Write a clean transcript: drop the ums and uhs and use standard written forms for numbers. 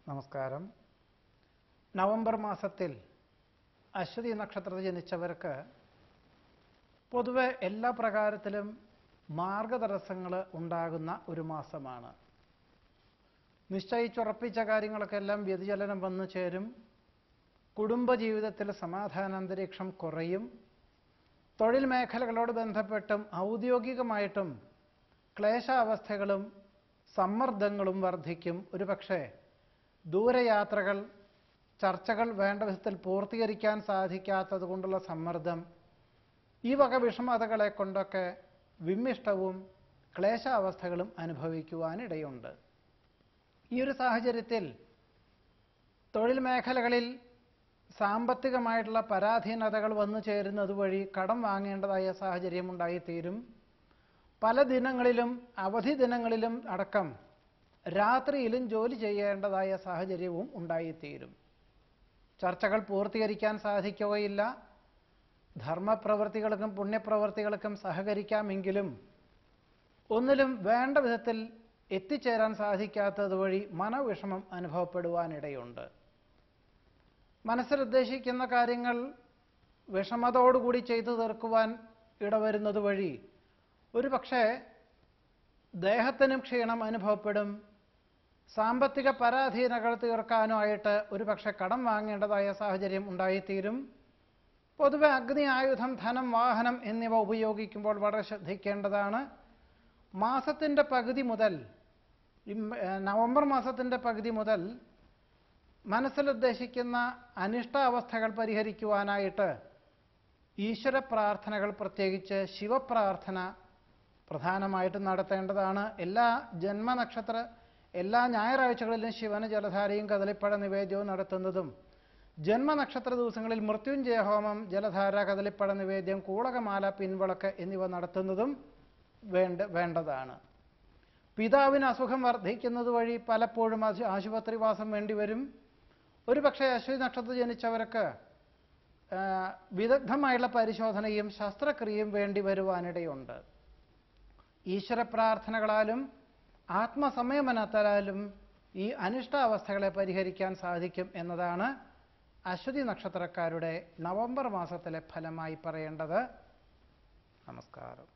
നമസ്കാരം. നവംബർ മാസത്തിൽ അശ്വതി നക്ഷത്രത്തിൽ ജനിച്ചവർക്ക് പൊതുവെ എല്ലാ പ്രകാരത്തിലും മാർഗതടസ്സങ്ങൾ ഉണ്ടാകുന്ന ഒരു മാസമാണ്. നിശ്ചയിച്ചുറപ്പിച്ച കാര്യങ്ങൾക്കെല്ലാം വ്യതിചലനം വന്നു ചേരും. കുടുംബജീവിതത്തിൽ സമാധാനാന്തരീക്ഷം കുറയും. തൊഴിൽ മേഖലകളോട് ബന്ധപ്പെട്ടും ഔദ്യോഗികമായിട്ടും ക്ലേശാവസ്ഥകളും സമ്മർദ്ദങ്ങളും വർദ്ധിക്കും. ഒരുപക്ഷെ ദൂരയാത്രകൾ, ചർച്ചകൾ വേണ്ട വിധത്തിൽ പൂർത്തീകരിക്കാൻ സാധിക്കാത്തത് കൊണ്ടുള്ള സമ്മർദ്ദം, ഈ വക വിഷമതകളെ കൊണ്ടൊക്കെ വിമ്മിഷ്ടവും ക്ലേശാവസ്ഥകളും അനുഭവിക്കുവാനിടയുണ്ട്. ഈ ഒരു സാഹചര്യത്തിൽ തൊഴിൽ മേഖലകളിൽ സാമ്പത്തികമായിട്ടുള്ള പരാധീനതകൾ വന്നു ചേരുന്നത് വഴി കടം വാങ്ങേണ്ടതായ സാഹചര്യം ഉണ്ടായിത്തീരും. പല ദിനങ്ങളിലും അവധി ദിനങ്ങളിലും അടക്കം രാത്രിയിലും ജോലി ചെയ്യേണ്ടതായ സാഹചര്യവും ഉണ്ടായിത്തീരും. ചർച്ചകൾ പൂർത്തീകരിക്കാൻ സാധിക്കുകയില്ല. ധർമ്മപ്രവൃത്തികൾക്കും പുണ്യപ്രവൃത്തികൾക്കും സഹകരിക്കാമെങ്കിലും ഒന്നിലും വേണ്ട വിധത്തിൽ എത്തിച്ചേരാൻ സാധിക്കാത്തത് വഴി മനോവിഷമം അനുഭവപ്പെടുവാനിടയുണ്ട്. മനസ്സിലുദ്ദേശിക്കുന്ന കാര്യങ്ങൾ വിഷമതോടുകൂടി ചെയ്തു തീർക്കുവാൻ ഇടവരുന്നത് വഴി ഒരുപക്ഷെ ദേഹത്തിനും ക്ഷീണം അനുഭവപ്പെടും. സാമ്പത്തിക പരാധീനതകൾ തീർക്കാനുമായിട്ട് ഒരുപക്ഷെ കടം വാങ്ങേണ്ടതായ സാഹചര്യം ഉണ്ടായിത്തീരും. പൊതുവെ അഗ്നി, ആയുധം, ധനം, വാഹനം എന്നിവ ഉപയോഗിക്കുമ്പോൾ വളരെ ശ്രദ്ധിക്കേണ്ടതാണ്. മാസത്തിൻ്റെ പകുതി മുതൽ, നവംബർ മാസത്തിൻ്റെ പകുതി മുതൽ മനസ്സിലുദ്ദേശിക്കുന്ന അനിഷ്ടാവസ്ഥകൾ പരിഹരിക്കുവാനായിട്ട് ഈശ്വര പ്രാർത്ഥനകൾ, പ്രത്യേകിച്ച് ശിവപ്രാർത്ഥന പ്രധാനമായിട്ടും നടത്തേണ്ടതാണ്. എല്ലാ ഞായറാഴ്ചകളിലും ശിവന് ജലധാരയും കദളിപ്പഴ നിവേദ്യവും നടത്തുന്നതും, ജന്മനക്ഷത്ര ദിവസങ്ങളിൽ മൃത്യുഞ്ജയ ഹോമം, ജലധാര, കദളിപ്പഴ നിവേദ്യം, കൂളകമാല, പിൻവിളക്ക് എന്നിവ നടത്തുന്നതും വേണ്ടതാണ്. പിതാവിന് അസുഖം വർദ്ധിക്കുന്നത് വഴി പലപ്പോഴും ആശുപത്രിവാസം വേണ്ടിവരും. ഒരുപക്ഷെ അശ്വതി നക്ഷത്രത്തിൽ ജനിച്ചവർക്ക് വിദഗ്ധമായുള്ള പരിശോധനയും ശസ്ത്രക്രിയയും വേണ്ടി വരുവാനിടയുണ്ട്. ഈശ്വര പ്രാർത്ഥനകളാലും ആത്മസംയമനത്താലും ഈ അനിഷ്ടാവസ്ഥകളെ പരിഹരിക്കാൻ സാധിക്കും എന്നതാണ് അശ്വതി നക്ഷത്രക്കാരുടെ നവംബർ മാസത്തിലെ ഫലമായി പറയേണ്ടത്. നമസ്കാരം.